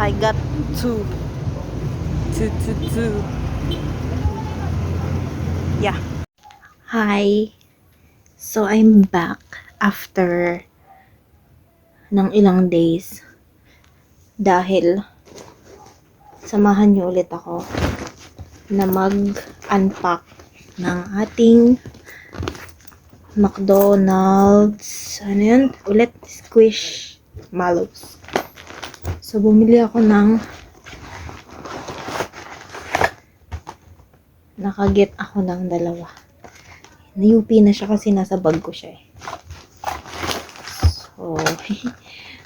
I got two. Two. Yeah. Hi. So, I'm back after ng ilang days. Dahil, samahan niyo ulit ako na mag-unpack ng ating McDonald's. Ano yun? Ulit, Squishmallows. So, bumili ako ng nakaget ako ng dalawa. Na-UP na siya kasi nasa bag ko siya eh. So,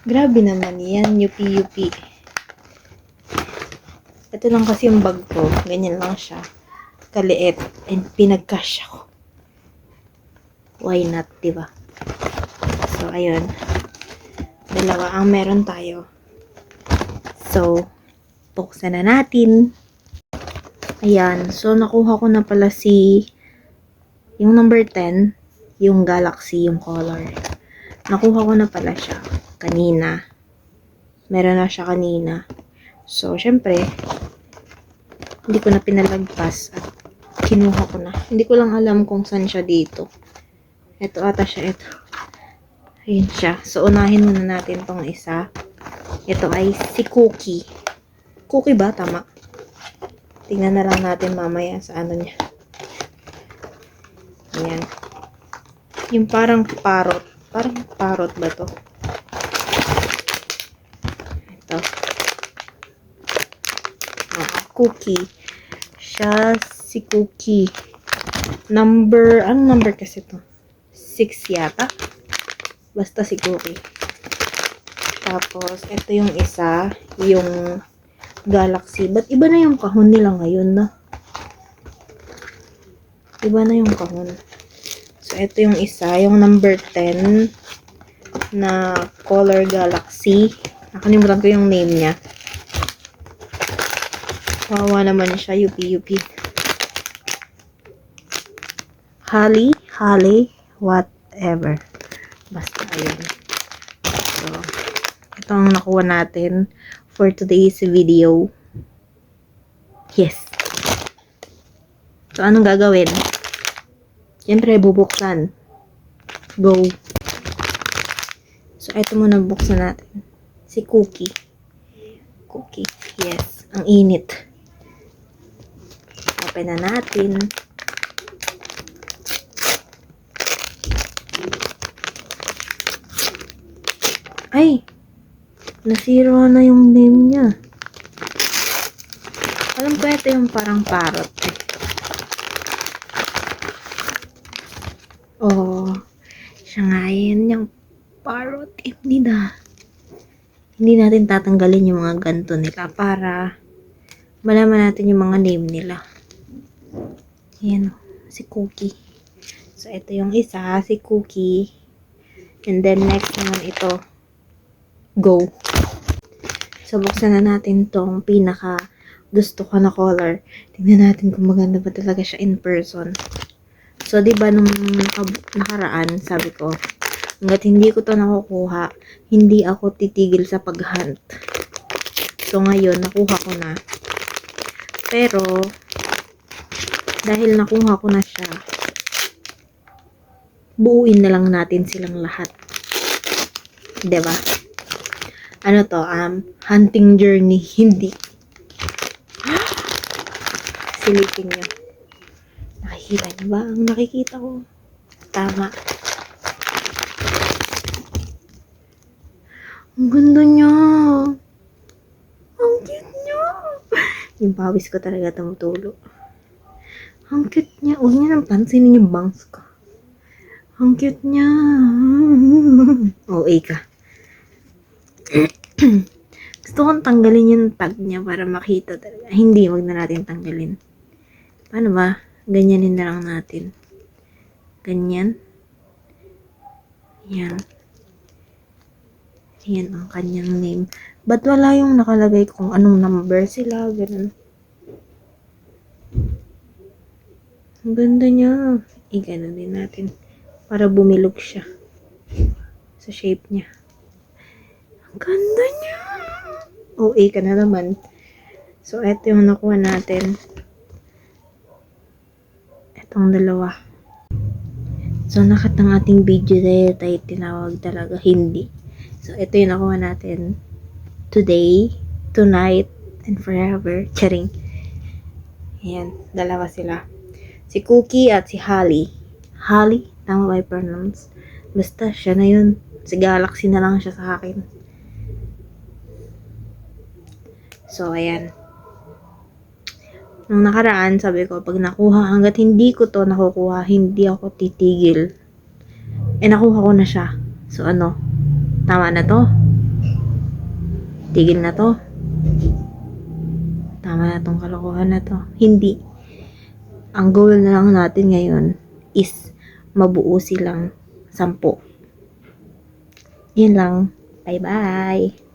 grabe naman yan. UP. Ito lang kasi yung bag ko. Ganyan lang siya. Kaliit. And pinag-cash ako. Why not, diba? So, ayun. Dalawa ang meron tayo. So, buksan na natin. Ayan. So, nakuha ko na pala yung number 10, yung Galaxy, yung color. Nakuha ko na pala siya kanina. Meron na siya kanina. So, syempre, hindi ko na pinalagpas at kinuha ko na. Hindi ko lang alam kung saan siya dito. Ito ata siya, ito. Ayun siya. So, unahin muna natin tong isa. Ito ay si Cookie. Cookie ba? Tama. Tingnan na lang natin mamaya sa ano niya. Ayan. Yung parang parrot. Parang parrot ba to? Ito. Cookie. Siya si Cookie. Anong number kasi to? 6 yata. Basta si Cookie. Tapos, ito yung isa. Yung Galaxy. Ba't iba na yung kahon nila ngayon, na? Iba na yung kahon. So, ito yung isa. Yung number 10 na color Galaxy. Nakalimutan ko yung name niya. Kawawa naman siya. UP. Holly, whatever. Basta, ayun. So, ito ang nakuha natin for today's video. Yes. So, anong gagawin? Siyempre, bubuksan. Go. So, ito muna buksan natin. Si Cookie. Yes. Ang init. Open na natin. Ay! Nasira na yung name niya. Alam ko ito yung parang parrot. Oh, siya nga yun yung parrot. Hindi natin tatanggalin yung mga ganto nila para malaman natin yung mga name nila. Ayan, si Cookie. So, ito yung isa, si Cookie. And then, next naman ito. Go. So, buksan na natin tong pinaka gusto ko na color. Tingnan natin kung maganda ba talaga siya in person. So, diba nung nakaraan, sabi ko, hanggat hindi ko to nakukuha, hindi ako titigil sa pag-hunt. So, ngayon, nakuha ko na. Pero, dahil nakuha ko na siya, buuin na lang natin silang lahat. Diba? Ano to? Hunting journey. Hindi. Silipin nyo. Nakikita nyo ba? Ang nakikita ko. Tama. Ang ganda niya. Ang cute niya. Yung pawis ko talaga tumutulo. Ang cute niya. Huwag niya nang pansinin yung bangs ko. Ang cute niya. OA ka. Gusto kong tanggalin yung tag niya para makita talaga. Hindi, wag na natin tanggalin. Paano ba? Ganyanin na lang natin. Ganyan. Yan. Yan ang kanyang name. Ba't wala yung nakalagay kung anong number sila? Ganun. Ang ganda niya. Ganun din natin. Para bumilog siya. Sa shape niya. Ganda niya. OA ka na naman. So, eto yung nakuha natin. Etong dalawa. So, nakat ng ating video dahil tayo tinawag talaga hindi. So, ito yung nakuha natin. Today, tonight, and forever. Charing. Ayan, dalawa sila. Si Cookie at si Holly. Holly? Tama ba yung pronounce? Basta, siya na yun. Si Galaxy na lang siya sa akin. So, ayan. Nung nakaraan, sabi ko, pag nakuha, hanggat hindi ko to nakukuha, hindi ako titigil. Nakuha ko na siya. So, ano? Tama na to? Tigil na to? Tama na tong kalokohan na to? Hindi. Ang goal na lang natin ngayon is mabuo silang 10. Yun lang. Bye-bye!